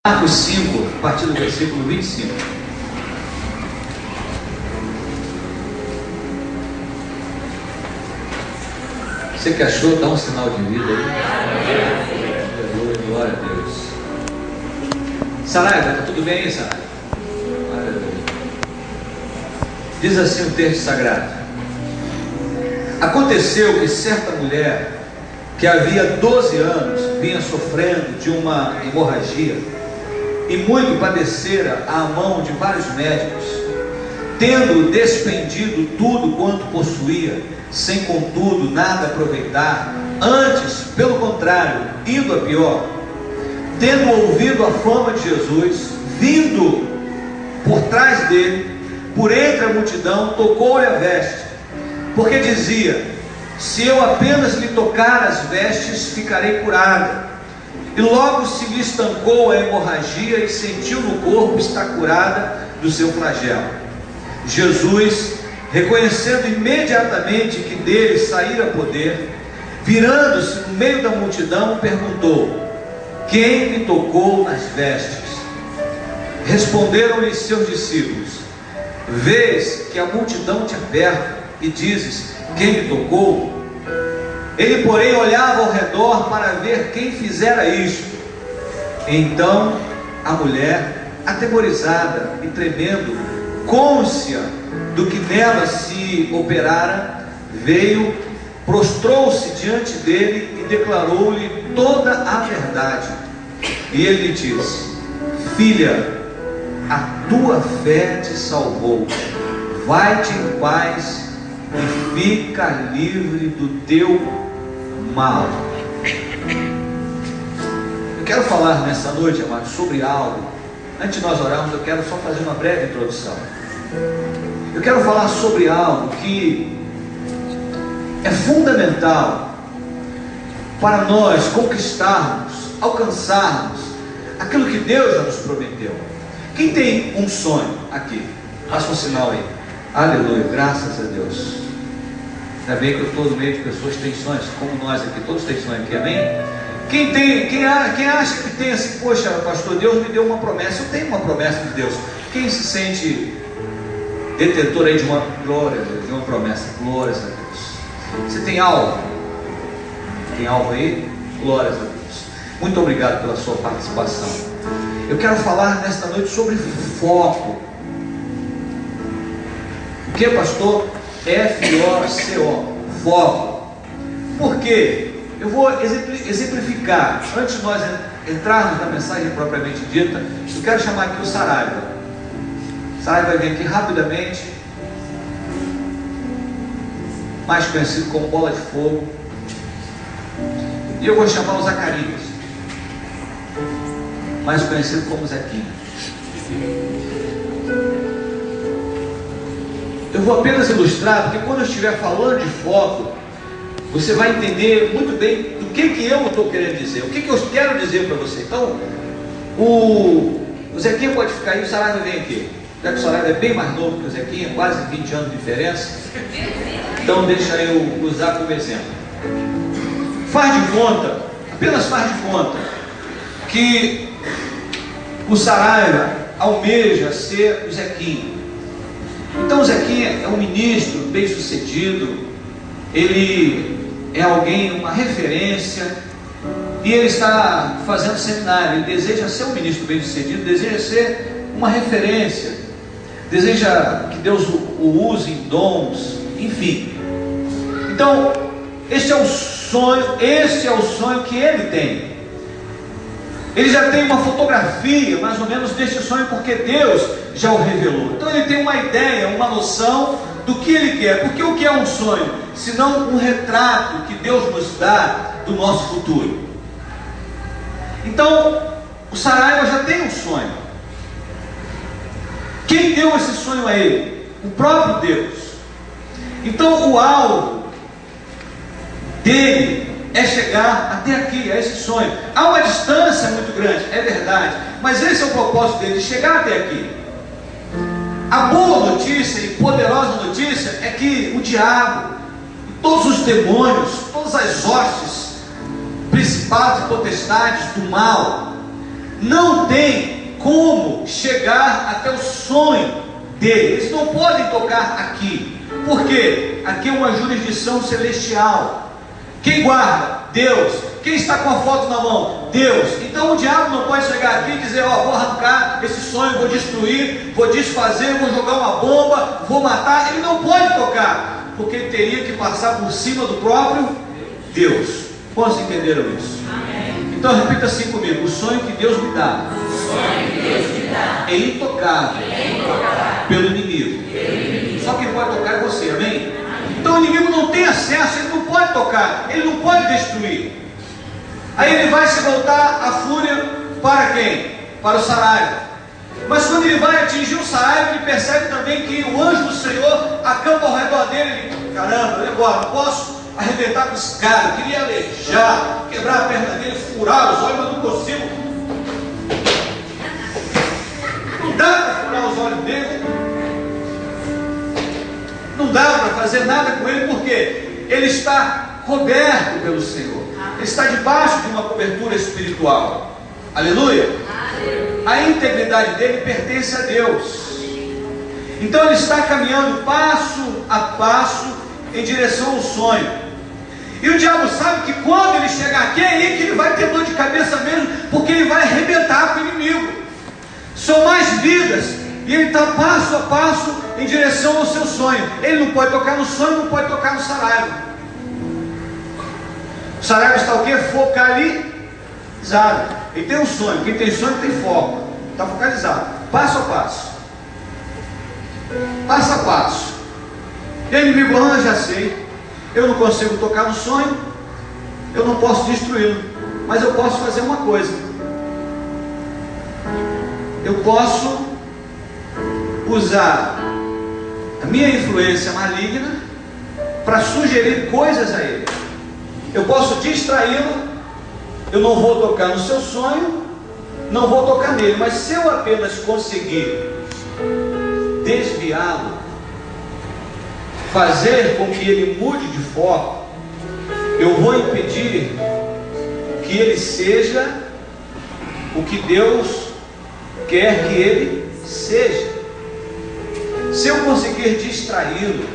Marcos 5, a partir do versículo 25. Você que achou, dá um sinal de vida aí. Aleluia, glória a Deus. Saraiva, está tudo bem aí, Saraiva? Aleluia. Diz assim o texto sagrado: aconteceu que certa mulher, que havia 12 anos vinha sofrendo de uma hemorragia, e muito padecera à mão de vários médicos, tendo despendido tudo quanto possuía, sem contudo nada aproveitar, antes, pelo contrário, indo a pior, tendo ouvido a fama de Jesus, vindo por trás dele, por entre a multidão, tocou-lhe a veste, porque dizia: se eu apenas lhe tocar as vestes, ficarei curada. E logo se lhe estancou a hemorragia e sentiu no corpo estar curada do seu flagelo. Jesus, reconhecendo imediatamente que dele saíra poder, virando-se no meio da multidão, perguntou: quem me tocou nas vestes? Responderam-lhe seus discípulos: vês que a multidão te aperta e dizes: quem me tocou? Ele, porém, olhava ao redor para ver quem fizera isto. Então a mulher, atemorizada e tremendo, cônscia do que nela se operara, veio, prostrou-se diante dele e declarou-lhe toda a verdade. E ele lhe disse: filha, a tua fé te salvou, vai-te em paz e fica livre do teu mal. Eu quero falar nessa noite, amados, sobre algo. Antes de nós orarmos, eu quero só fazer uma breve introdução. Eu quero falar sobre algo que é fundamental para nós conquistarmos, alcançarmos aquilo que Deus já nos prometeu. Quem tem um sonho aqui? Faça um sinal aí. Aleluia, graças a Deus. Ainda bem que eu estou no meio de pessoas que têm sonhos, como nós aqui, todos têm sonho aqui, amém? Quem acha que tem assim: poxa, pastor, Deus me deu uma promessa. Eu tenho uma promessa de Deus. Quem se sente detentor aí de uma glória, de uma promessa? Glórias a Deus. Você tem algo? Tem algo aí? Glórias a Deus. Muito obrigado pela sua participação. Eu quero falar nesta noite sobre foco. O que, pastor? F-O-C-O, foco. Por quê? Eu vou exemplificar. Antes de nós entrarmos na mensagem propriamente dita, eu quero chamar aqui o Saraiva. O Saraiva vai vir aqui rapidamente, mais conhecido como Bola de Fogo. E eu vou chamar o Zacarias, mais conhecido como Zequinha. Eu vou apenas ilustrar, porque quando eu estiver falando de foco, você vai entender muito bem do que eu estou querendo dizer, o que eu quero dizer para você. Então, o Zequinha pode ficar aí, o Saraiva vem aqui. Já que o Saraiva é bem mais novo que o Zequinha, quase 20 anos de diferença, então deixa eu usar como exemplo. Faz de conta, apenas faz de conta, que o Saraiva almeja ser o Zequinha. Então o Zequinha é um ministro bem sucedido, ele é alguém, uma referência, e ele está fazendo seminário. Ele deseja ser um ministro bem sucedido, deseja ser uma referência, deseja que Deus o use em dons, enfim. Então esse é o sonho que ele tem. Ele já tem uma fotografia mais ou menos deste sonho, porque Deus já o revelou. Então ele tem uma ideia, uma noção do que ele quer. Porque o que é um sonho? Senão um retrato que Deus nos dá do nosso futuro. Então o Saraiva já tem um sonho. Quem deu esse sonho a ele? O próprio Deus. Então o alvo dele é chegar até aqui, a esse sonho. Há uma distância muito grande, é verdade, mas esse é o propósito dele, chegar até aqui. A boa notícia e poderosa notícia é que o diabo, todos os demônios, todas as hostes, principados e potestades do mal, não tem como chegar até o sonho dele. Eles não podem tocar aqui. Por quê? Aqui é uma jurisdição celestial. Quem guarda? Deus. Quem está com a foto na mão? Deus. Então o diabo não pode chegar aqui e dizer: ó, vou arrancar esse sonho, vou destruir, vou desfazer, vou jogar uma bomba, vou matar. Ele não pode tocar, porque ele teria que passar por cima do próprio Deus. Quantos entenderam isso? Amém. Então repita assim comigo: o sonho que Deus me dá, é intocável, pelo inimigo. Só quem pode tocar é você, amém? Então o inimigo não tem acesso, ele não pode tocar, ele não pode destruir. Aí ele vai se voltar a fúria para quem? Para o Saraiva. Mas quando ele vai atingir o Saraiva, ele percebe também que o anjo do Senhor acampa ao redor dele. Ele, caramba, agora não posso arrebentar com esse cara, eu queria alejar, quebrar a perna dele, furar os olhos, mas não consigo. Não dá para furar os olhos dele, não dá para fazer nada com ele, porque ele está coberto pelo Senhor, ele está debaixo de uma cobertura espiritual. Aleluia. A integridade dele pertence a Deus. Então ele está caminhando passo a passo em direção ao sonho. E o diabo sabe que quando ele chegar aqui, é aí que ele vai ter dor de cabeça mesmo, porque ele vai arrebentar com o inimigo. São mais vidas, e ele está passo a passo em direção ao seu sonho. Ele não pode tocar no sonho, não pode tocar no Saraiva. O Saraiva está o quê? Focalizado. Ele tem um sonho. Quem tem sonho tem foco. Está focalizado. Passo a passo. Passo a passo. E o inimigo, já sei. Eu não consigo tocar no sonho. Eu não posso destruí-lo. Mas eu posso fazer uma coisa. Eu posso usar a minha influência maligna para sugerir coisas a ele. Eu posso distraí-lo. Eu não vou tocar no seu sonho, não vou tocar nele, mas se eu apenas conseguir desviá-lo, fazer com que ele mude de foco, eu vou impedir que ele seja o que Deus quer que ele seja. Se eu conseguir distraí-lo,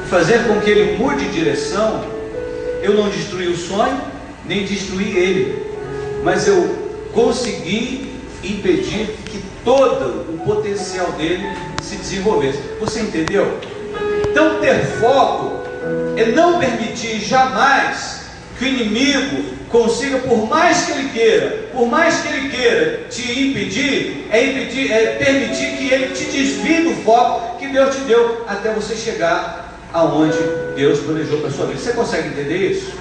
fazer com que ele mude de direção, eu não destruí o sonho, nem destruí ele, mas eu consegui impedir que todo o potencial dele se desenvolvesse. Você entendeu? Então ter foco é não permitir jamais que o inimigo consiga, por mais que ele queira te impedir, é permitir que ele te desvie do foco que Deus te deu, até você chegar aonde Deus planejou para a sua vida. Você consegue entender isso?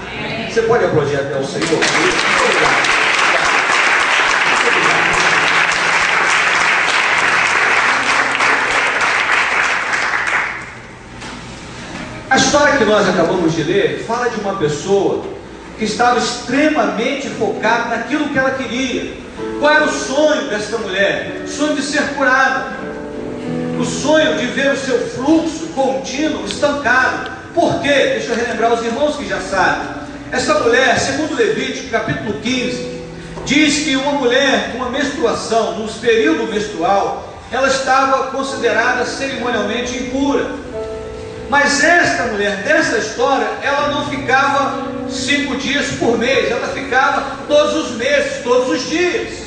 Você pode aplaudir até o Senhor? A história que nós acabamos de ler fala de uma pessoa que estava extremamente focada naquilo que ela queria. Qual era o sonho desta mulher? O sonho de ser curada, o sonho de ver o seu fluxo contínuo estancado. Por quê? Deixa eu relembrar os irmãos que já sabem. Essa mulher, segundo Levítico capítulo 15, diz que uma mulher com uma menstruação, num período menstrual, ela estava considerada cerimonialmente impura. Mas esta mulher, dessa história, ela não ficava 5 dias por mês, ela ficava todos os meses, todos os dias.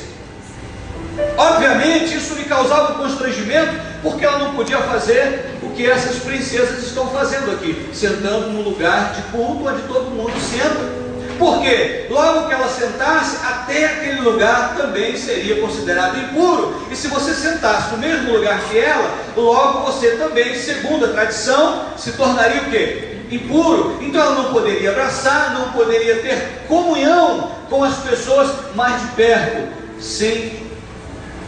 Obviamente isso me causava um constrangimento, porque ela não podia fazer o que essas princesas estão fazendo aqui, sentando no lugar de culto onde todo mundo senta. Porque logo que ela sentasse, até aquele lugar também seria considerado impuro. E se você sentasse no mesmo lugar que ela, logo você também, segundo a tradição, se tornaria o quê? Impuro. Então ela não poderia abraçar, não poderia ter comunhão com as pessoas mais de perto, sem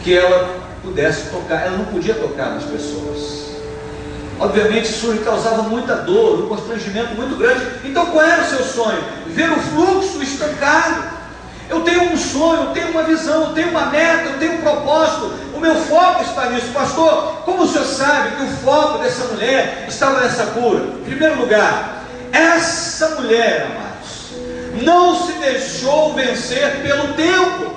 que ela pudesse tocar. Ela não podia tocar nas pessoas. Obviamente isso lhe causava muita dor, um constrangimento muito grande. Então qual era o seu sonho? Ver o fluxo estancado. Eu tenho um sonho, eu tenho uma visão, eu tenho uma meta, eu tenho um propósito. O meu foco está nisso. Pastor, como o senhor sabe que o foco dessa mulher estava nessa cura? Em primeiro lugar, essa mulher, amados, não se deixou vencer pelo tempo.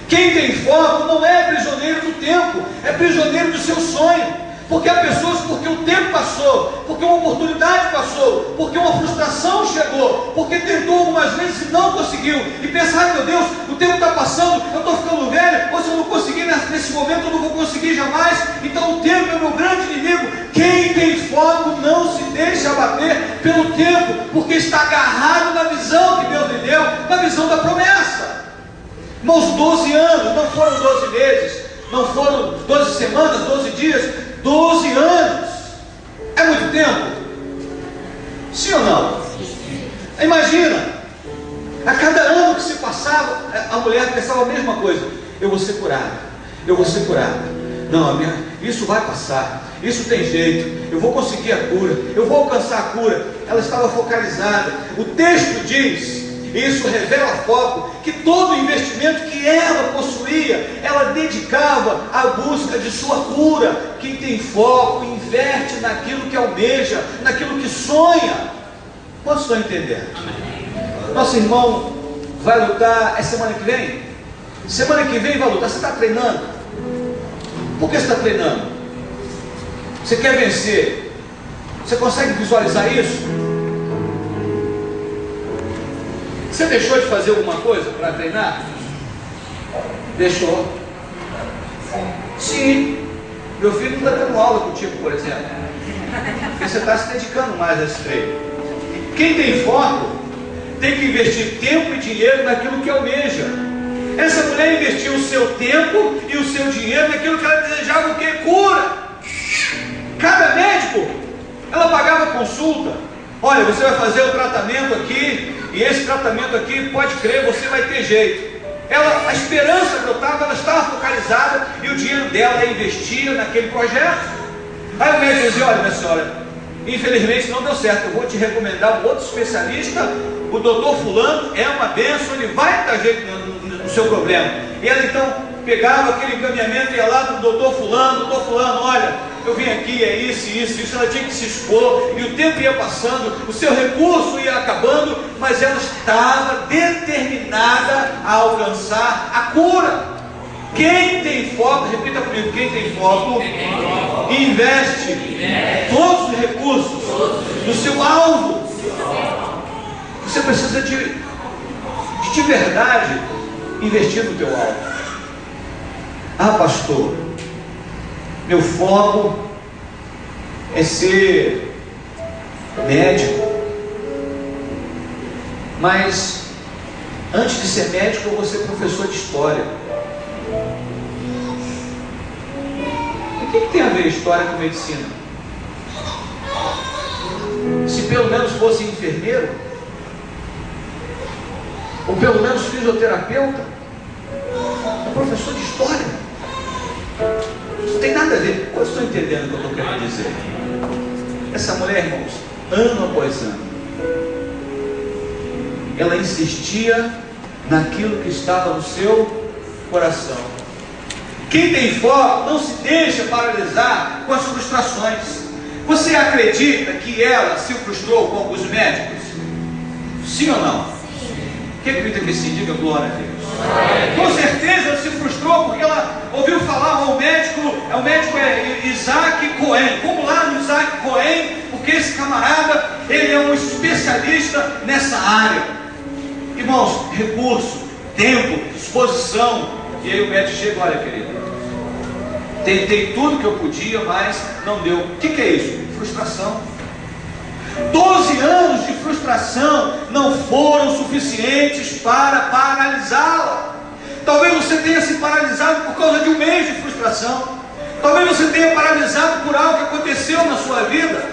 Quem tem foco não é prisioneiro do tempo, é prisioneiro do seu sonho. Porque há pessoas, porque o tempo passou, porque uma oportunidade passou, porque uma frustração chegou, porque tentou algumas vezes e não conseguiu, e pensa, ai meu Deus, o tempo está passando, eu estou ficando velho, ou se eu não conseguir nesse momento, eu não vou conseguir jamais, então o tempo é o meu grande inimigo. Quem tem foco não se deixa abater pelo tempo, porque está agarrado na visão que Deus lhe deu, na visão da promessa. Irmãos, 12 anos, não foram 12 meses, não foram 12 semanas, 12 dias, 12 anos, é muito tempo? Sim ou não? Imagina, a cada ano que se passava, a mulher pensava a mesma coisa: eu vou ser curada, eu vou ser curada, não, isso vai passar, isso tem jeito, eu vou conseguir a cura, eu vou alcançar a cura. Ela estava focalizada. O texto diz, e isso revela foco, que todo o investimento que ela possuía, ela dedicava à busca de sua cura. Quem tem foco, investe naquilo que almeja, naquilo que sonha. Quantos estão entendendo? Nosso irmão vai lutar, é semana que vem? Semana que vem vai lutar. Você está treinando? Por que você está treinando? Você quer vencer? Você consegue visualizar isso? Você deixou de fazer alguma coisa para treinar? Deixou? Sim. Meu filho não está tendo aula contigo, por exemplo, porque você está se dedicando mais a esse treino. Quem tem foco tem que investir tempo e dinheiro naquilo que almeja. Essa mulher investiu o seu tempo e o seu dinheiro naquilo que ela desejava, o que? Cura. Cada médico, ela pagava consulta. Olha, você vai fazer o tratamento aqui, e esse tratamento aqui, pode crer, você vai ter jeito. A esperança brotava, ela estava focalizada, e o dinheiro dela investia naquele projeto. Aí o médico dizia: olha minha senhora, infelizmente não deu certo, eu vou te recomendar um outro especialista, o doutor fulano é uma bênção, ele vai dar jeito no seu problema. E ela então pegava aquele encaminhamento e ia lá para o doutor fulano, olha, eu vim aqui, é isso, ela tinha que se expor, e o tempo ia passando, o seu recurso ia acabando, mas ela estava determinada a alcançar a cura. Quem tem foco, repita comigo, quem tem foco, investe todos os recursos no seu alvo. Você precisa de verdade investir no teu alvo. Ah, pastor, meu foco é ser médico, mas antes de ser médico eu vou ser professor de história. E o que tem a ver história com medicina? Se pelo menos fosse enfermeiro, ou pelo menos fisioterapeuta, é professor de história. Não tem nada a ver. Quantos estão entendendo o que eu estou querendo dizer? Essa mulher, irmãos, ano após ano, ela insistia naquilo que estava no seu coração. Quem tem foco não se deixa paralisar com as frustrações. Você acredita que ela se frustrou com alguns médicos? Sim ou não? Quem acredita que sim? Diga glória a Deus. Com certeza ela se frustrou porque ela ouviu falar, o médico é Isaac Cohen. Vamos lá no Isaac Cohen, porque esse camarada, ele é um especialista nessa área. Irmãos, recurso, tempo, disposição. E aí o médico chega: olha querido, tentei tudo que eu podia, mas não deu. O que é isso? Frustração. 12 anos de frustração não foram suficientes para paralisá-la. Talvez você tenha se paralisado por causa de um mês de frustração. Talvez você tenha paralisado por algo que aconteceu na sua vida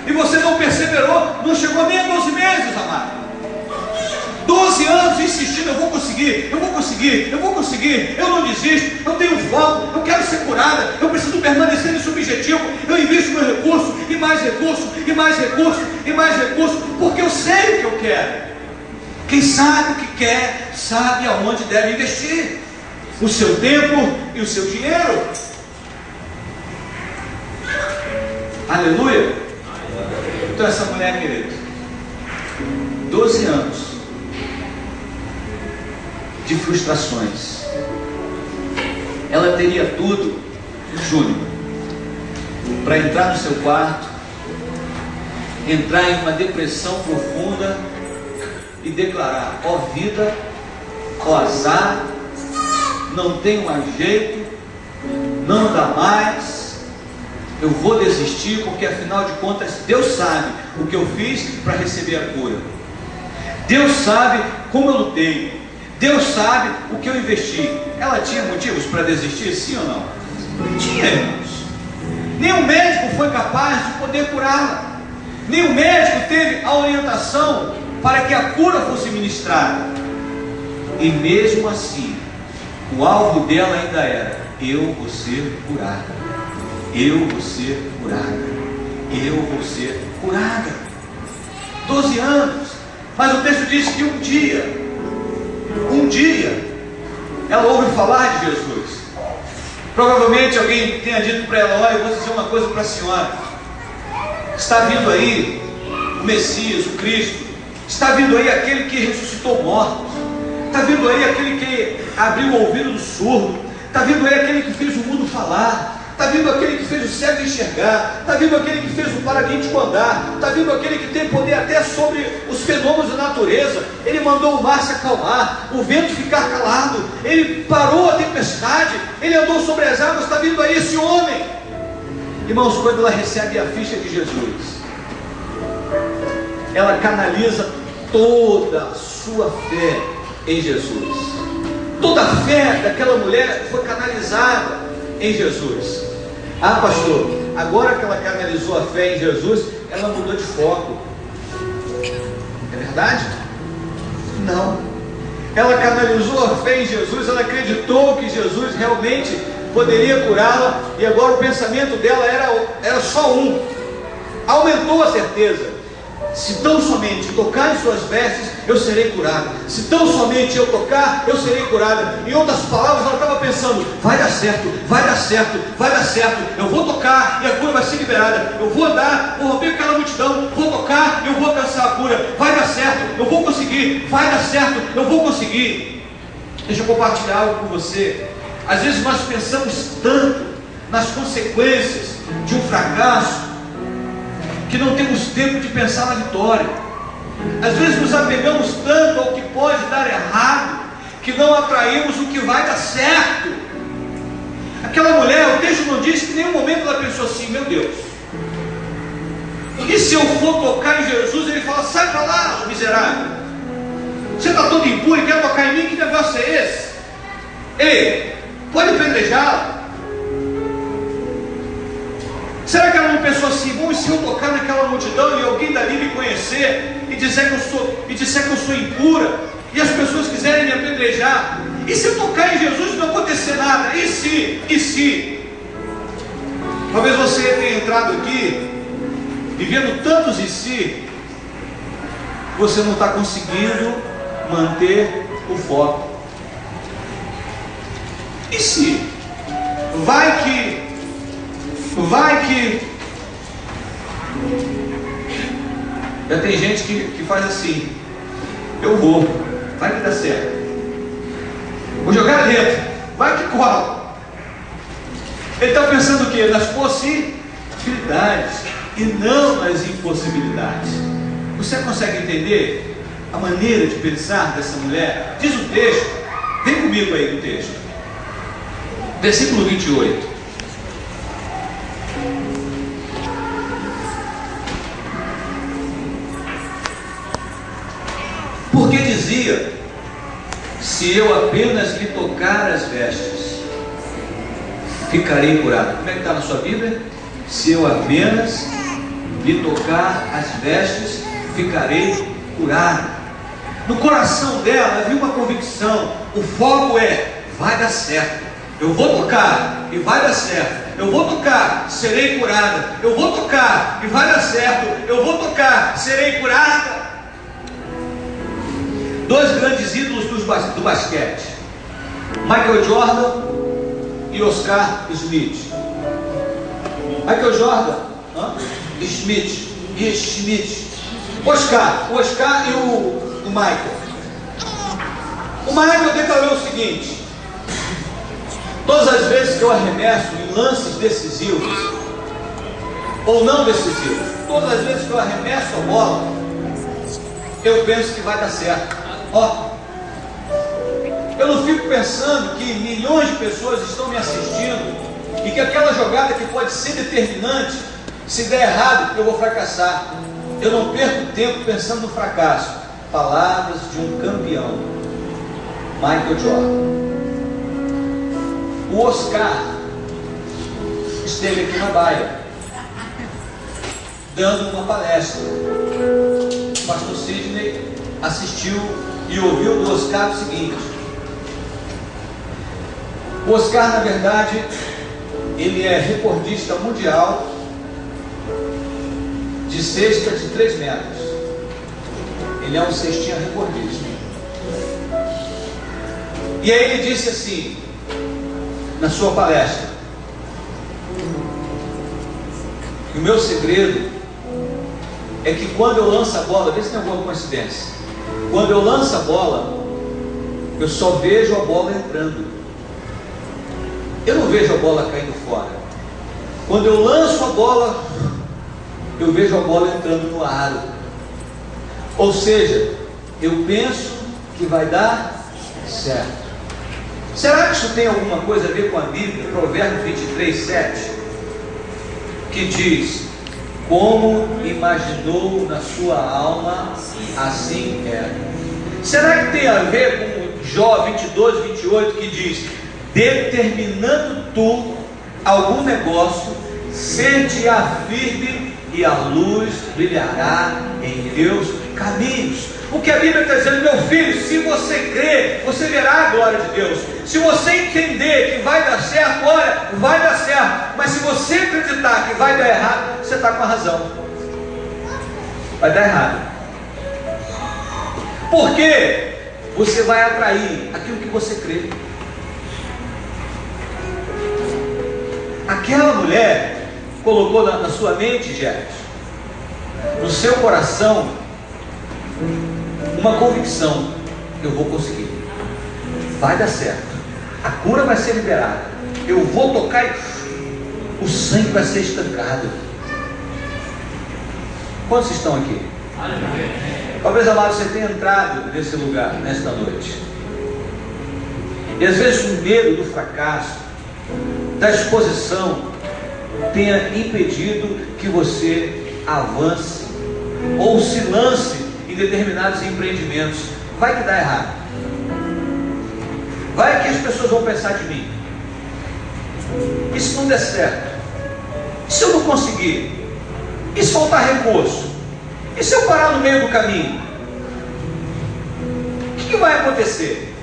e você não perseverou, não chegou nem a 12 meses, amado. 12 anos insistindo: eu vou conseguir, eu não desisto, eu tenho foco, eu quero ser curada, eu preciso permanecer nesse objetivo, eu invisto meu recurso, e mais recurso, e mais recurso, e mais recurso, porque eu sei o que eu quero. Quem sabe o que quer, sabe aonde deve investir o seu tempo e o seu dinheiro. Aleluia. Então essa mulher, querido, 12 anos de frustrações, ela teria tudo, Júnior, para entrar no seu quarto, entrar em uma depressão profunda e declarar: ó vida, ó azar, não tenho mais jeito, não dá mais, eu vou desistir, porque afinal de contas Deus sabe o que eu fiz para receber a cura, Deus sabe como eu lutei, Deus sabe o que eu investi. Ela tinha motivos para desistir, sim ou não? Tinha, irmãos. Nenhum médico foi capaz de poder curá-la, nenhum médico teve a orientação para que a cura fosse ministrada, e mesmo assim o alvo dela ainda era: eu vou ser curada, eu vou ser curada, eu vou ser curada. 12 anos, mas o texto diz que um dia, ela ouve falar de Jesus. Provavelmente alguém tenha dito para ela: olha, eu vou dizer uma coisa para a senhora, está vindo aí o Messias, o Cristo, está vindo aí aquele que ressuscitou mortos, está vindo aí aquele que abriu o ouvido do surdo, está vindo aí aquele que fez o mundo falar, está vindo aquele que fez o cego enxergar, está vindo aquele que fez o paralítico andar, está vindo aquele que tem poder até sobre os fenômenos da natureza. Ele mandou o mar se acalmar, o vento ficar calado, ele parou a tempestade, ele andou sobre as águas. Está vindo aí esse homem. Irmãos, quando ela recebe a ficha de Jesus, ela canaliza toda a sua fé em Jesus. Toda a fé daquela mulher foi canalizada em Jesus. Ah, pastor, agora que ela canalizou a fé em Jesus, ela mudou de foco. É verdade? Não. Ela canalizou a fé em Jesus, ela acreditou que Jesus realmente poderia curá-la, e agora o pensamento dela era só um. Aumentou a certeza: se tão somente tocar em suas vestes, eu serei curada. Se tão somente eu tocar, eu serei curada. Em outras palavras, ela estava pensando: vai dar certo, vai dar certo, vai dar certo. Eu vou tocar e a cura vai ser liberada. Eu vou andar, vou romper aquela multidão, vou tocar e eu vou alcançar a cura. Vai dar certo, eu vou conseguir. Vai dar certo, eu vou conseguir. Deixa eu compartilhar algo com você. Às vezes nós pensamos tanto nas consequências de um fracasso, que não temos tempo de pensar na vitória. Às vezes nos apegamos tanto ao que pode dar errado, que não atraímos o que vai dar certo. Aquela mulher, o texto não diz que em nenhum momento ela pensou assim: meu Deus, e se eu for tocar em Jesus? Ele fala: sai para lá, miserável, você está todo impuro e quer tocar em mim? Que negócio é esse? Ei, pode apedrejá-la. Será que ela não pensou assim: bom, e se eu tocar naquela multidão e alguém dali me conhecer e disser que eu sou impura, e as pessoas quiserem me apedrejar? E se eu tocar em Jesus e não acontecer nada? E se? Talvez você tenha entrado aqui vivendo tantos e se, você não está conseguindo manter o foco. E se? Vai que já tem gente que faz assim: eu vou, vai que dá certo, vou jogar dentro, vai que cola. Ele está pensando o quê? Nas possibilidades e não nas impossibilidades. Você consegue entender a maneira de pensar dessa mulher? Diz o texto, vem comigo aí no texto, versículo 28. Porque dizia: se eu apenas lhe tocar as vestes, ficarei curado. Como é que está na sua Bíblia? Se eu apenas lhe tocar as vestes, ficarei curado. No coração dela havia uma convicção. O foco é: vai dar certo, eu vou tocar e vai dar certo. Eu vou tocar, serei curada. Eu vou tocar e vai dar certo. Eu vou tocar, serei curada. Dois grandes ídolos do basquete: Michael Jordan e Oscar Smith. Michael Jordan, Smith. O Oscar e o Michael. O Michael declarou o seguinte: Todas as vezes que eu arremesso em lances decisivos ou não decisivos, todas as vezes que eu arremesso a bola, eu penso que vai dar certo. Ó, eu não fico pensando que milhões de pessoas estão me assistindo e que aquela jogada que pode ser determinante, se der errado, eu vou fracassar. Eu não perco tempo pensando no fracasso. Palavras de um campeão, Michael Jordan. O Oscar esteve aqui na Baia, dando uma palestra. O pastor Sidney assistiu e ouviu do Oscar o seguinte: o Oscar, na verdade, ele é recordista mundial de cesta de 3 metros. Ele é um cestinha recordista. E aí ele disse assim, na sua palestra, que o meu segredo é que quando eu lanço a bola, vê se tem alguma coincidência, quando eu lanço a bola, eu só vejo a bola entrando, eu não vejo a bola caindo fora. Quando eu lanço a bola, eu vejo a bola entrando no aro. Ou seja, eu penso que vai dar certo. Será que isso tem alguma coisa a ver com a Bíblia? Provérbios 23, 7, que diz: como imaginou na sua alma, assim é. Será que tem a ver com Jó 22, 28, que diz: determinando tu algum negócio, ser-te-á firme e a luz brilhará em teus caminhos. O que a Bíblia está dizendo: meu filho, se você crer, você verá a glória de Deus. Se você entender que vai dar certo, olha, vai dar certo. Mas se você acreditar que vai dar errado, você está com a razão. Vai dar errado. Por quê? Você vai atrair aquilo que você crê. Aquela mulher colocou na sua mente, Jefferson, no seu coração, uma convicção: eu vou conseguir, vai dar certo, a cura vai ser liberada, eu vou tocar e o sangue vai ser estancado. Quantos estão aqui? Talvez, amado, você tenha entrado nesse lugar nesta noite, e às vezes o medo do fracasso, da exposição, tenha impedido que você avance ou se lance em determinados empreendimentos. Vai que dá errado, vai que as pessoas vão pensar de mim, e se não der certo, e se eu não conseguir, e se faltar recurso, e se eu parar no meio do caminho, o que vai acontecer?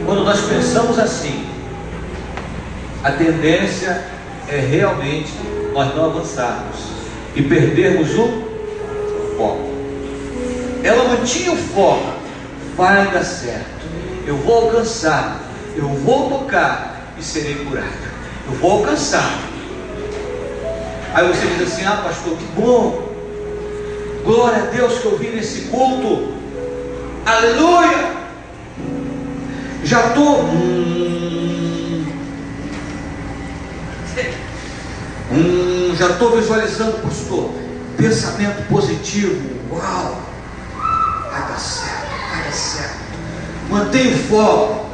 Quando nós pensamos assim, a tendência é realmente nós não avançarmos e perdermos o foco. Ela mantinha o foco: vai dar certo, eu vou alcançar, eu vou tocar e serei curado, eu vou alcançar. Aí você diz assim: ah, pastor, que bom, glória a Deus que eu vim nesse culto, aleluia, já estou já estou visualizando, pastor, pensamento positivo. Uau, vai dar certo, vai dar certo. Mantenha o foco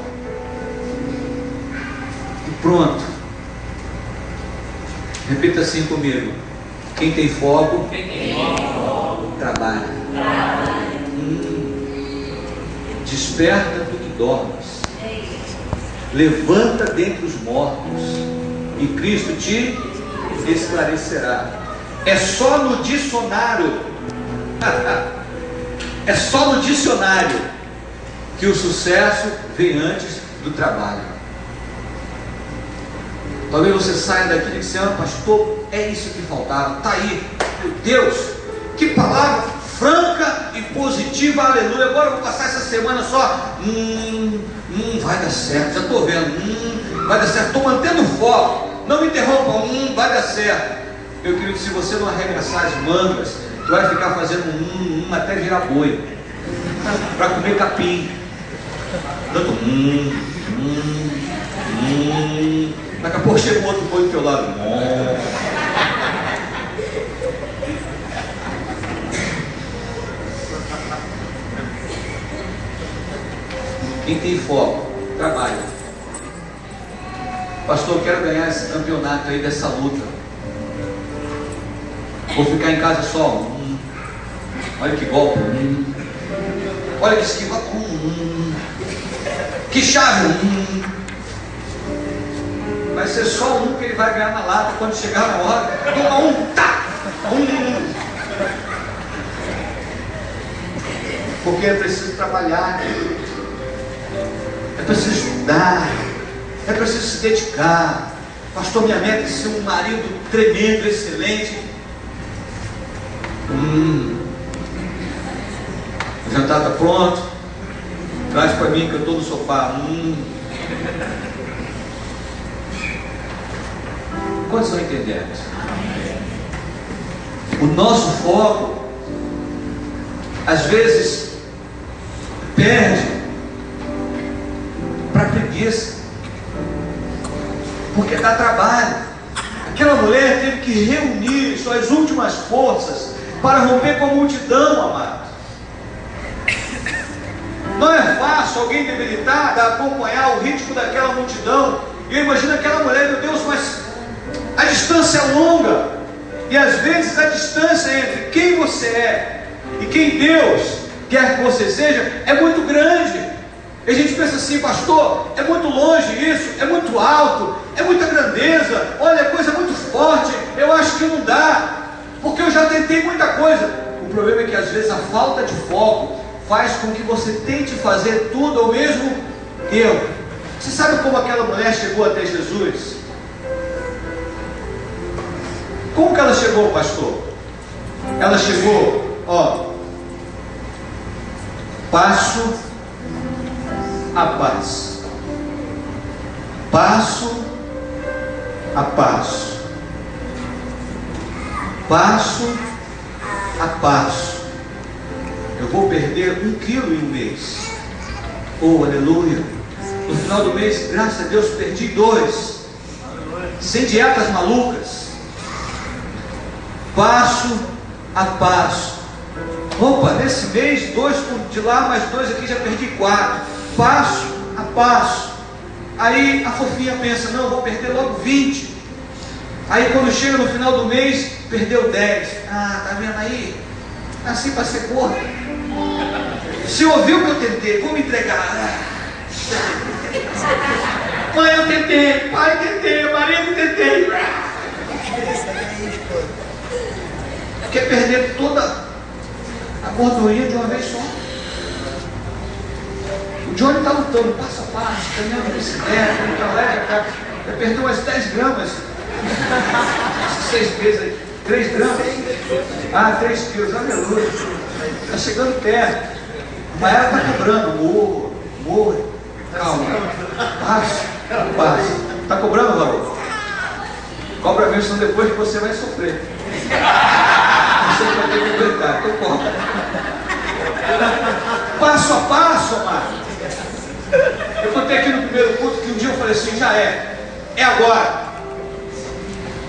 e pronto. Repita assim comigo: quem tem foco, trabalha. Desperta do que dormes, levanta dentre os mortos, e Cristo te esclarecerá. É só no dicionário é só no dicionário que o sucesso vem antes do trabalho. Talvez você saia daqui dizendo: pastor, é isso que faltava. Está aí, meu Deus, que palavra franca e positiva, aleluia. Agora eu vou passar essa semana só vai dar certo, já estou vendo, vai dar certo, estou mantendo o foco, não me interrompam, vai dar certo. Meu querido, se você não arregaçar as mangas, tu vai ficar fazendo até virar boi, para comer capim. Dando Daqui a pouco chega um outro boi do teu lado. Quem tem foco, trabalha. Pastor, eu quero ganhar esse campeonato aí dessa luta. Vou ficar em casa só. Olha que golpe. Olha que esquiva. Que chave. Vai ser só um que ele vai ganhar na lata quando chegar na hora. Toma tá! Porque é preciso trabalhar. É preciso estudar. É preciso se dedicar. Pastor, minha meta é ser um marido tremendo, excelente. O jantar está pronto. Traz para mim que eu estou no sofá. Quantos estão entendendo? O nosso foco às vezes perde para preguiça, porque dá trabalho. Aquela mulher teve que reunir suas últimas forças para romper com a multidão, amado. Não é fácil alguém debilitada acompanhar o ritmo daquela multidão. E eu imagino aquela mulher, meu Deus, mas a distância é longa. E às vezes a distância entre quem você é e quem Deus quer que você seja é muito grande. E a gente pensa assim, pastor, é muito longe isso, é muito alto, é muita grandeza, olha, é coisa muito forte, eu acho que não dá, porque eu já tentei muita coisa. O problema é que às vezes a falta de foco faz com que você tente fazer tudo ao mesmo tempo. Você sabe como aquela mulher chegou até Jesus? Como que ela chegou, pastor? Ela chegou, passo a passo, passo a passo, passo a passo. Eu vou perder 1 quilo em um mês. Oh, aleluia. No final do mês, graças a Deus, perdi 2. Sem dietas malucas. Passo a passo. Opa, nesse mês, 2 de lá, mais 2 aqui, já perdi 4. Passo a passo. Aí a fofinha pensa, não, eu vou perder logo 20. Aí quando chega no final do mês, perdeu 10. Ah, tá vendo aí? Assim para ser gordo. Se ouviu o que eu tentei, vou me entregar. Mãe, eu tentei, pai, tentei, marido, tentei. Quer perder toda a gordurinha de uma vez só. O Johnny está lutando passo a passo, caminhando na bicicleta, no colégio, já perdeu umas 10 gramas. 6 meses aí. 3 gramas? 3 quilos, aleluia. Está chegando perto. Mas ela está cobrando. Morro. Calma. Passo. Está cobrando, valor? Cobra mesmo, senão depois que você vai sofrer. Você vai ter que aguentar. Então cobra. Passo a passo, amado. Eu contei aqui no primeiro culto que um dia eu falei assim, já é agora.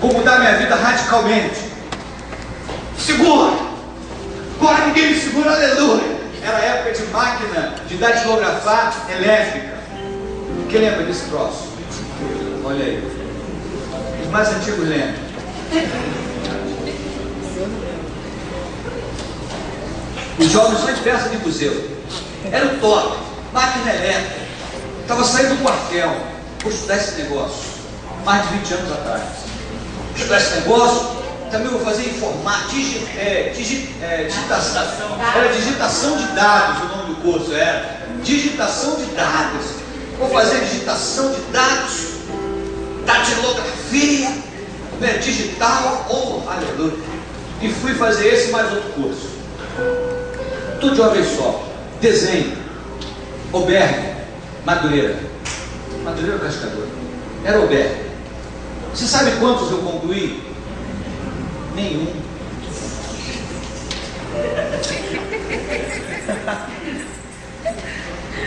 Vou mudar minha vida radicalmente. Segura! Agora ninguém me segura, aleluia! Era a época de máquina de datilografar elétrica. Quem lembra desse troço? Olha aí. Os mais antigos lembram. Os jovens só de peça de museu. Era o top. Máquina elétrica. Estava saindo do quartel. Vou estudar esse negócio. Mais de 20 anos atrás. Estudar esse negócio. Também vou fazer digitação. Era digitação de dados o nome do curso. Era digitação de dados. Vou fazer digitação de dados. Datilografia. Digital. Oh, aleluia. E fui fazer esse mais outro curso. Tudo de uma vez só. Desenho. Albergue. Madureira ou Cascadura? Era albergue. Você sabe quantos eu concluí? Nenhum.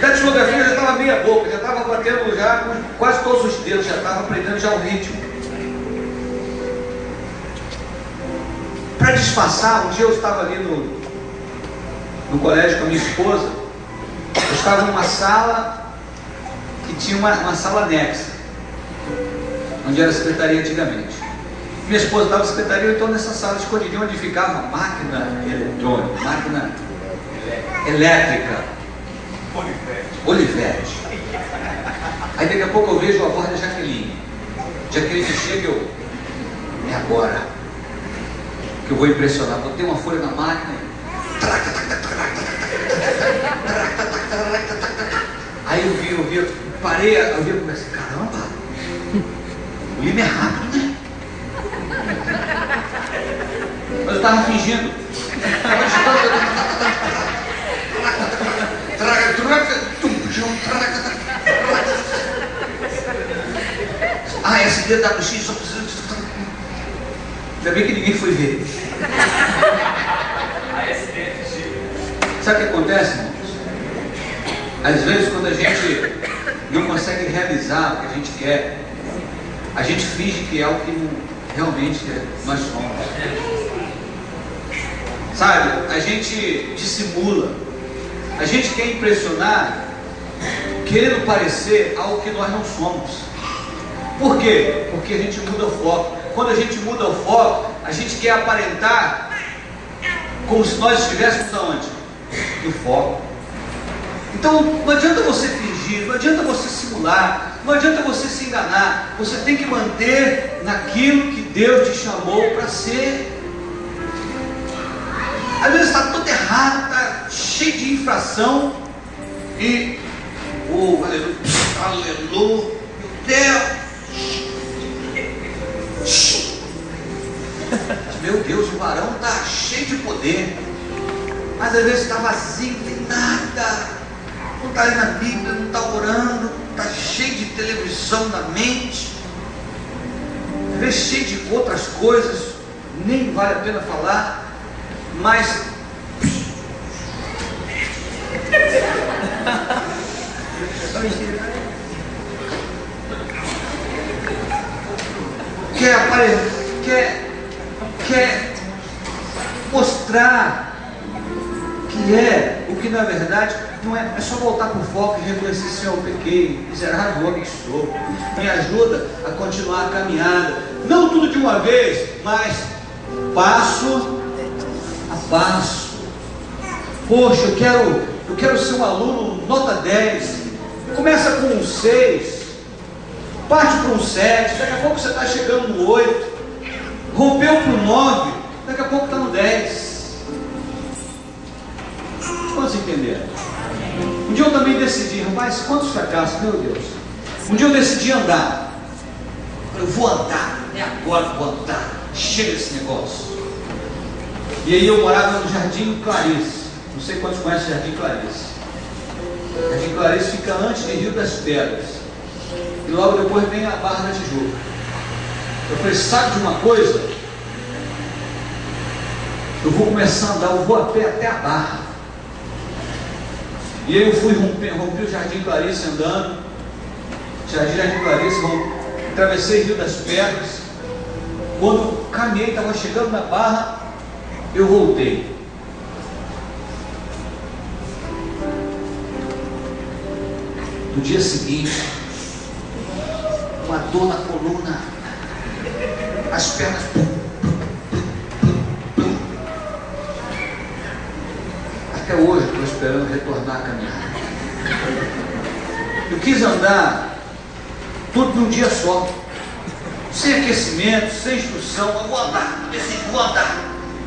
Datilografia meia boca, já estava batendo já com quase todos os dedos, já estava aprendendo já o ritmo. Para disfarçar, um dia eu estava ali no colégio com a minha esposa, eu estava numa sala que tinha uma sala anexa, onde era a secretaria antigamente. Minha esposa estava na secretaria, então nessa sala escondidinha onde ficava máquina eletrônica, máquina elétrica, Olivetti. Aí daqui a pouco eu vejo a voz da Jaqueline. Jaqueline chega, é agora que eu vou impressionar. Botei uma folha na máquina. Aí eu vi, parei, eu vi, comecei, caramba, o Lima é rápido, né? Mas eu estava fingindo. SDWX só precisa. Ainda bem que ninguém foi ver. Sabe o que acontece, irmãos? Às vezes, quando a gente não consegue realizar o que a gente quer, a gente finge que é o que não, realmente nós somos. Sabe? A gente dissimula. A gente quer impressionar, querendo parecer algo que nós não somos. Por quê? Porque a gente muda o foco. Quando a gente muda o foco, a gente quer aparentar como se nós estivéssemos aonde? No foco. Então não adianta você fingir, não adianta você simular, não adianta você se enganar. Você tem que manter naquilo que Deus te chamou para ser. Às vezes está tudo errado, está cheio de infração e aleluia, aleluia, meu Deus. Meu Deus, o varão está cheio de poder, mas às vezes está vazio, não tem nada, não está lendo a Bíblia, não está orando, está cheio de televisão na mente, às vezes cheio de outras coisas, nem vale a pena falar, mas quer mostrar que é o que na verdade não é. É só voltar para o foco e reconhecer: Senhor, eu pequei, miserável homem que sou, me ajuda a continuar a caminhada, não tudo de uma vez, mas passo a passo. Poxa, eu quero ser um aluno nota 10, começa com um 6, parte para um 7, daqui a pouco você está chegando no 8, rompeu para o 9, daqui a pouco está no 10. Quantos entenderam? Um dia eu também decidi, rapaz, quantos fracassos, meu Deus. Um dia eu decidi andar. Eu vou andar, é agora que eu vou andar, chega esse negócio. E aí eu morava no Jardim Clarice, não sei quantos conhecem o Jardim Clarice. O Jardim Clarice fica antes de Rio das Pedras, e logo depois vem a Barra da Tijuca. Eu falei: sabe de uma coisa? Eu vou começar a andar, eu vou a pé até a Barra. E aí eu fui, rompi o Jardim Clarice andando, Jardim Clarice, atravessei Rio das Pedras. Quando caminhei, estava chegando na Barra, eu voltei. No dia seguinte, uma dor na coluna, as pernas. Até hoje estou esperando retornar a caminhar. Eu quis andar tudo num dia só, sem aquecimento, sem instrução. Eu vou andar, vou andar.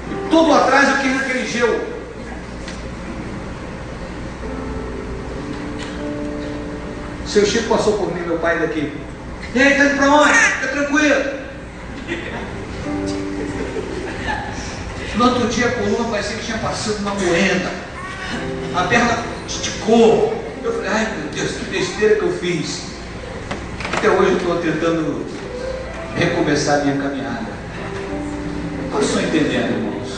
E todo atrás eu quis naquele gelo. Seu Chico passou por mim, meu pai daqui. E aí, tá indo pra onde? Fica tranquilo. No outro dia a coluna parecia que tinha passado uma moeda. A perna esticou. Eu falei: ai meu Deus, que besteira que eu fiz. Até hoje eu estou tentando recomeçar a minha caminhada. Vocês estão entendendo, irmãos?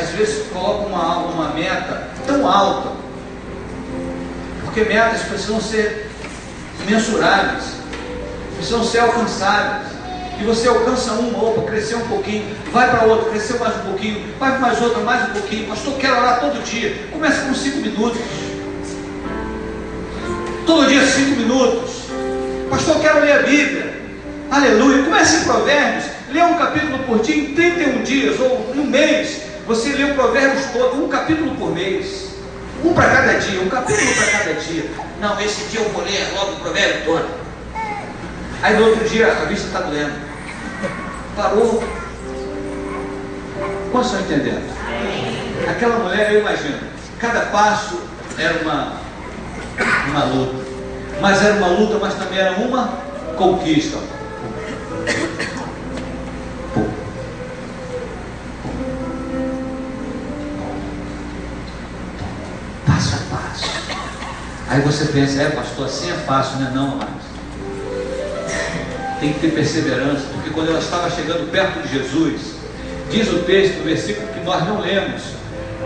Às vezes coloca uma meta tão alta. Porque metas precisam ser mensuráveis, precisam ser alcançáveis. E você alcança uma, opa, cresceu um pouquinho, vai para outra, cresceu mais um pouquinho, vai para mais outra, mais um pouquinho. Pastor, quero orar todo dia. Começa com 5 minutos. Todo dia 5 minutos. Pastor, quero ler a Bíblia. Aleluia. Comece em Provérbios. Lê um capítulo por dia em 31 dias, ou em um mês. Você lê o Provérbios todo, um capítulo por mês. Um para cada dia, um capítulo para cada dia. Não, esse dia eu vou ler logo o Provérbio todo. Aí no outro dia a vista está doendo. Parou. Quantos estão entendendo? Aquela mulher, eu imagino, cada passo era uma luta. Mas era uma luta, mas também era uma conquista. Passo a passo. Aí você pensa, pastor, assim é fácil, né? Não, amados. Tem que ter perseverança, porque quando ela estava chegando perto de Jesus, diz o texto, o versículo que nós não lemos,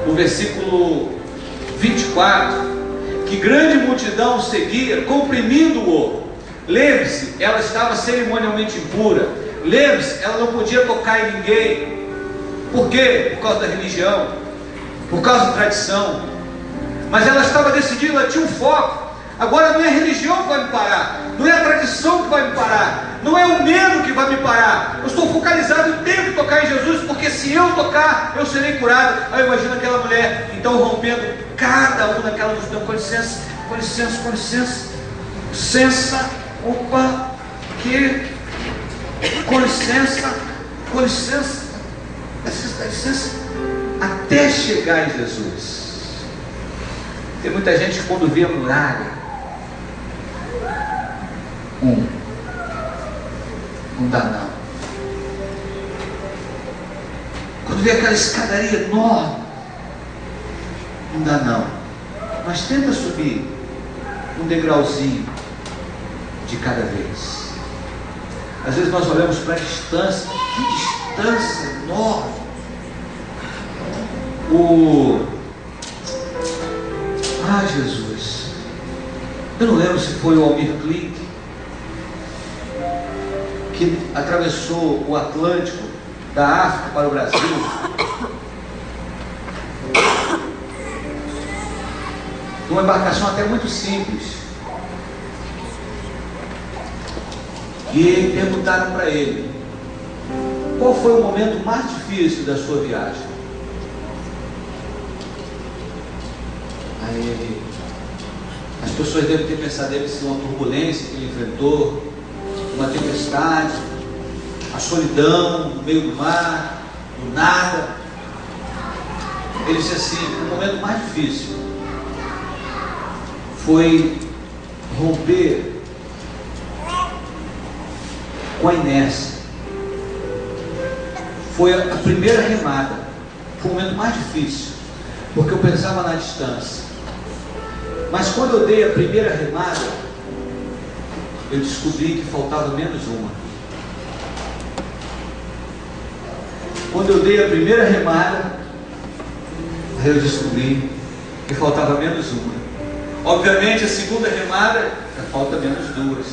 o versículo 24, que grande multidão seguia, comprimindo-o. Lembre-se, ela estava cerimonialmente impura. Lembre-se, ela não podia tocar em ninguém. Por quê? Por causa da religião, por causa da tradição. Mas ela estava decidida, ela tinha um foco. Agora não é a religião que vai me parar, não é a tradição que vai me parar, não é o medo que vai me parar. Eu estou focalizado, eu tenho que tocar em Jesus, porque se eu tocar, eu serei curado. Aí eu imagino aquela mulher, então rompendo cada um daquela multidão. Com licença, com licença, com licença, licença, opa, que, com licença, com licença, dá licença, até chegar em Jesus. Tem muita gente que quando vê a muralha, não dá não. Quando vê aquela escadaria enorme, não dá não. Mas tenta subir um degrauzinho de cada vez. Às vezes nós olhamos para a distância, que distância enorme. Jesus, eu não lembro se foi o Almir Klink que atravessou o Atlântico da África para o Brasil. Uma embarcação até muito simples. E perguntaram para ele: qual foi o momento mais difícil da sua viagem? Aí ele, as pessoas devem ter pensado, deve ser uma turbulência que ele enfrentou, uma tempestade, a solidão no meio do mar, do nada. Ele disse assim: o momento mais difícil foi romper com a inércia. Foi a primeira remada. Foi o momento mais difícil, porque eu pensava na distância. Mas quando eu dei a primeira remada, eu descobri que faltava menos uma. Quando eu dei a primeira remada, eu descobri que faltava menos uma. Obviamente a segunda remada já falta menos duas.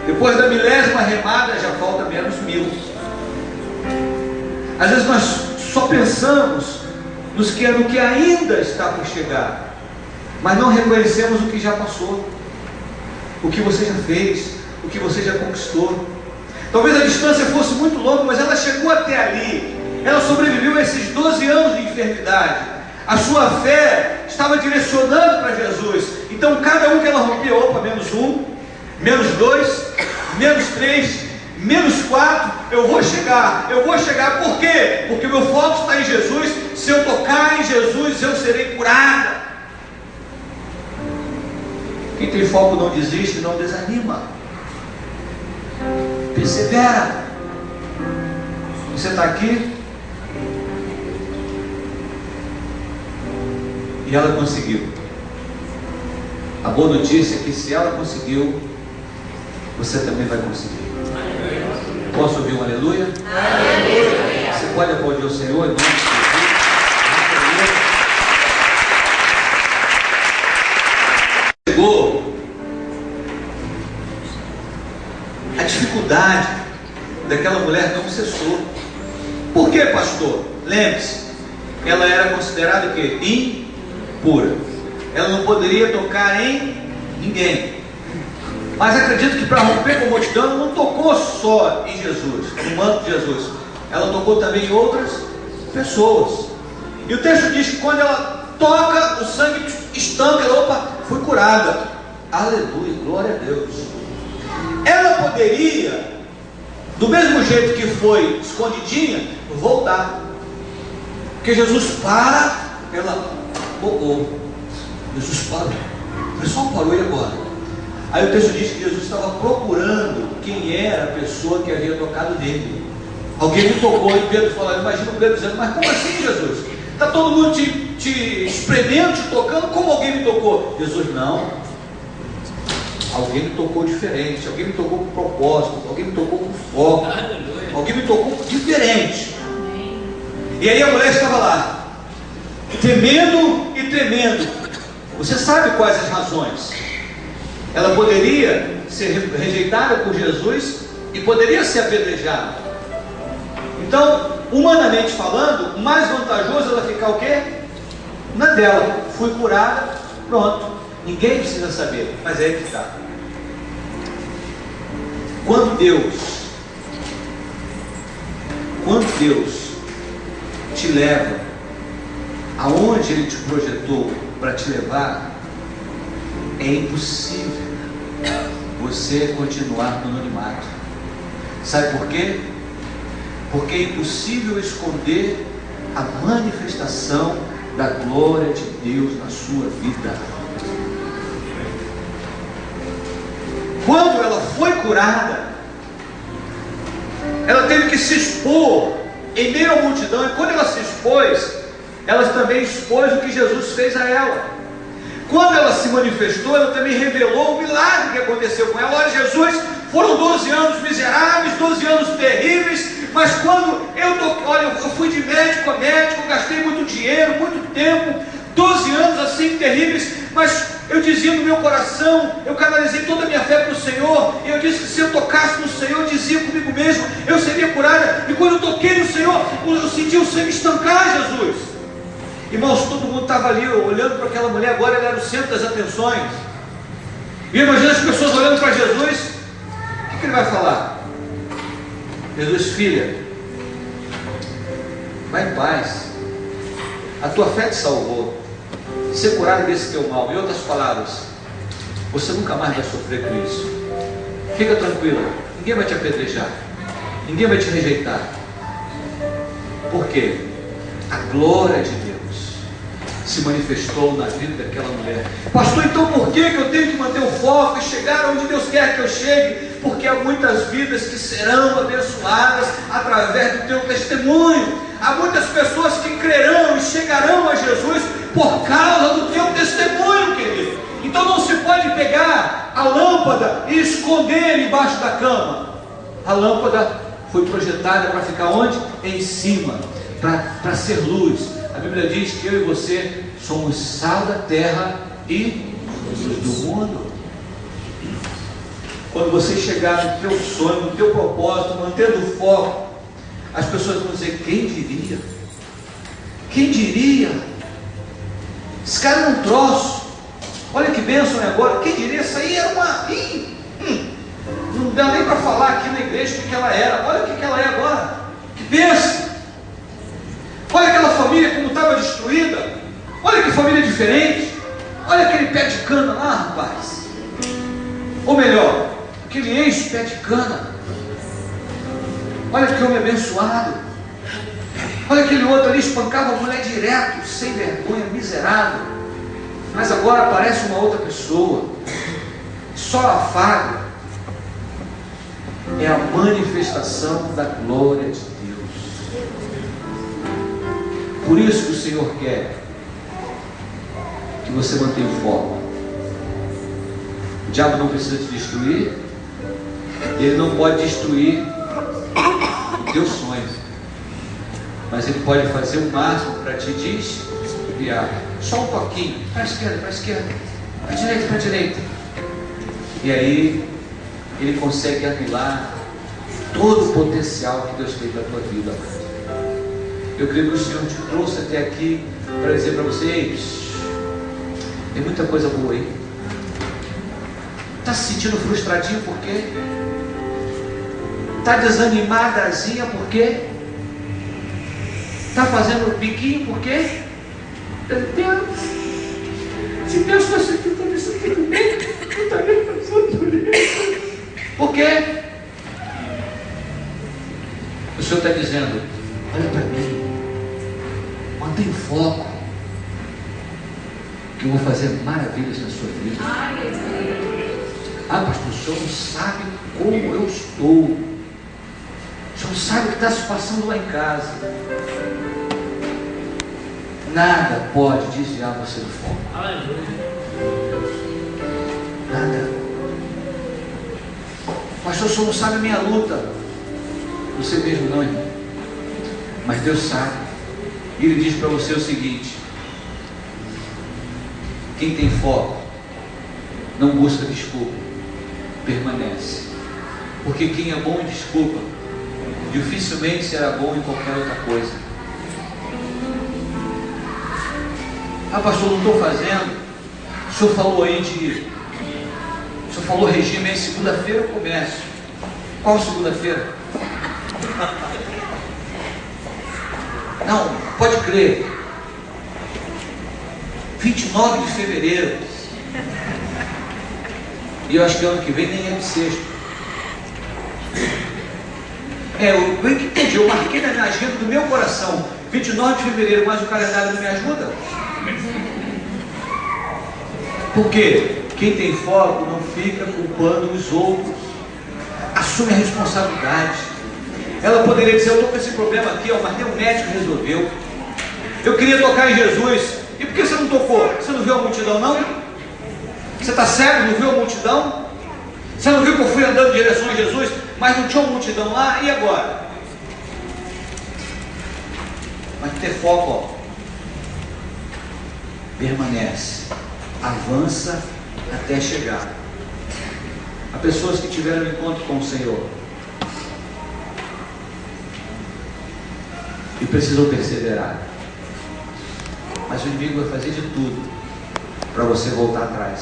Depois da 1000ª remada já falta menos 1000. Às vezes nós só pensamos no que ainda está por chegar, mas não reconhecemos o que já passou, o que você já fez, o que você já conquistou. Talvez a distância fosse muito longa, mas ela chegou até ali. Ela sobreviveu a esses 12 anos de enfermidade. A sua fé estava direcionando para Jesus. Então cada um que ela rompia, opa, menos 1, menos 2, menos 3, menos 4, eu vou chegar. Por quê? Porque o meu foco está em Jesus. Se eu tocar em Jesus, eu serei curada. Quem tem foco não desiste, não desanima. Persevera. Você está aqui e ela conseguiu. A boa notícia é que se ela conseguiu, você também vai conseguir. Posso ouvir um aleluia? Aleluia. Você pode aplaudir o Senhor em nome de Jesus. chegou, a dificuldade daquela mulher não cessou. Por quê, pastor? Lembre-se, ela era considerada o quê? Impura. Ela não poderia tocar em ninguém. Mas acredito que para romper com a multidão, ela não tocou só em Jesus, no manto de Jesus. Ela tocou também em outras pessoas. E o texto diz que quando ela toca, o sangue estanca, ela, opa, foi curada. Aleluia, glória a Deus. Ela poderia, do mesmo jeito que foi escondidinha, voltar. Porque Jesus para, ela, Jesus parou. O pessoal parou, e agora? Aí o texto diz que Jesus estava procurando quem era a pessoa que havia tocado nele. Alguém me tocou, e Pedro falou, imagina o Pedro dizendo, mas como assim, Jesus? Está todo mundo te espremendo, te tocando, como alguém me tocou? Jesus, não. Alguém me tocou diferente, alguém me tocou com propósito, alguém me tocou com foco, alguém me tocou diferente. E aí a mulher estava lá, temendo e tremendo. Você sabe quais as razões? Ela poderia ser rejeitada por Jesus e poderia ser apedrejada. Então, humanamente falando, mais vantajoso ela ficar o quê? Na dela. Fui curada, pronto. Ninguém precisa saber, mas é aí que está. Quando Deus te leva aonde Ele te projetou para te levar, é impossível você continuar no anonimato. Sabe por quê? Porque é impossível esconder a manifestação da glória de Deus na sua vida. Quando ela foi curada, ela teve que se expor em meio à multidão, e quando ela se expôs, ela também expôs o que Jesus fez a ela. Quando ela se manifestou, ela também revelou o milagre que aconteceu com ela. Olha, Jesus, foram 12 anos miseráveis, 12 anos terríveis, mas quando eu fui de médico a médico, gastei muito dinheiro, muito tempo, 12 anos assim terríveis, mas eu dizia no meu coração, eu canalizei toda a minha fé para o Senhor, e eu disse que se eu tocasse no Senhor, eu dizia comigo mesmo, eu seria curada. E quando eu toquei no Senhor, eu senti o sangue estancar, Jesus. Irmãos, todo mundo estava ali olhando para aquela mulher, agora ela era o centro das atenções. E imagina as pessoas olhando para Jesus, o que ele vai falar? Jesus, filha, vai em paz, a tua fé te salvou, ser curado desse teu mal. Em outras palavras, você nunca mais vai sofrer com isso. Fica tranquila, ninguém vai te apedrejar, ninguém vai te rejeitar. Por quê? A glória de Deus se manifestou na vida daquela mulher. Pastor, então por que eu tenho que manter o foco e chegar onde Deus quer que eu chegue? Porque há muitas vidas que serão abençoadas através do teu testemunho. Há muitas pessoas que crerão e chegarão a Jesus por causa do teu testemunho, querido. Então não se pode pegar a lâmpada e esconder embaixo da cama. A lâmpada foi projetada para ficar onde? Em cima, para ser luz. A Bíblia diz que eu e você somos sal da terra e luz do mundo. Quando você chegar no teu sonho, no teu propósito, mantendo o foco, as pessoas vão dizer, quem diria? Quem diria? Esse cara é um troço. Olha que bênção é agora. Quem diria? Isso aí era uma... Não dá nem para falar aqui na igreja o que ela era. Olha o que ela é agora. Que bênção. Olha aquela família como estava destruída. Olha que família diferente. Olha aquele pé de cana lá, rapaz. Ou melhor, aquele ex-pé de cana. Olha que homem abençoado. Olha aquele outro ali, espancava a mulher direto, sem vergonha, miserável. Mas agora aparece uma outra pessoa, só afago. É a manifestação da glória de Deus. Por isso que o Senhor quer que você mantenha o foco. O diabo não precisa te destruir, ele não pode destruir o teu sonho, mas ele pode fazer o máximo para te desviar. Só um toquinho, para a esquerda, para a direita, para a direita. E aí ele consegue anular todo o potencial que Deus tem para a tua vida. Eu creio que o Senhor te trouxe até aqui para dizer para vocês: tem muita coisa boa aí. Está se sentindo frustradinho por quê? Está desanimadazinha por quê? Está fazendo biquinho por quê? Deus, se Deus fosse aqui, tudo isso tudo bem, eu estaria fazendo isso. Por quê? O Senhor está dizendo: olha para mim, mantém foco, que eu vou fazer maravilhas na sua vida. Ah, pastor, o senhor não sabe como eu estou. O senhor não sabe o que está se passando lá em casa. Nada pode desviar você do foco. Nada. Pastor, o senhor não sabe a minha luta. Você mesmo não, irmão. Mas Deus sabe. E Ele diz para você o seguinte: quem tem foco não busca desculpa, permanece. Porque quem é bom em desculpa dificilmente será bom em qualquer outra coisa. Ah, pastor, não estou fazendo. O senhor falou aí o senhor falou regime aí, segunda-feira eu começo. Qual segunda-feira? Não, pode crer, 29 de fevereiro. E eu acho que ano que vem nem é de sexta. Eu entendi, eu marquei na minha agenda do meu coração 29 de fevereiro, mas o calendário não me ajuda. Por quê? Quem tem foco não fica culpando os outros, assume a responsabilidade. Ela poderia dizer: eu estou com esse problema aqui, mas nem o médico resolveu. Eu queria tocar em Jesus. E por que você não tocou? Você não viu a multidão, não? Você está cego, não viu a multidão? Você não viu que eu fui andando em direção a Jesus, mas não tinha uma multidão lá? E agora? Mas ter foco, ó. Permanece, avança até chegar. Há pessoas que tiveram um encontro com o Senhor e precisam perseverar, mas o inimigo vai fazer de tudo para você voltar atrás.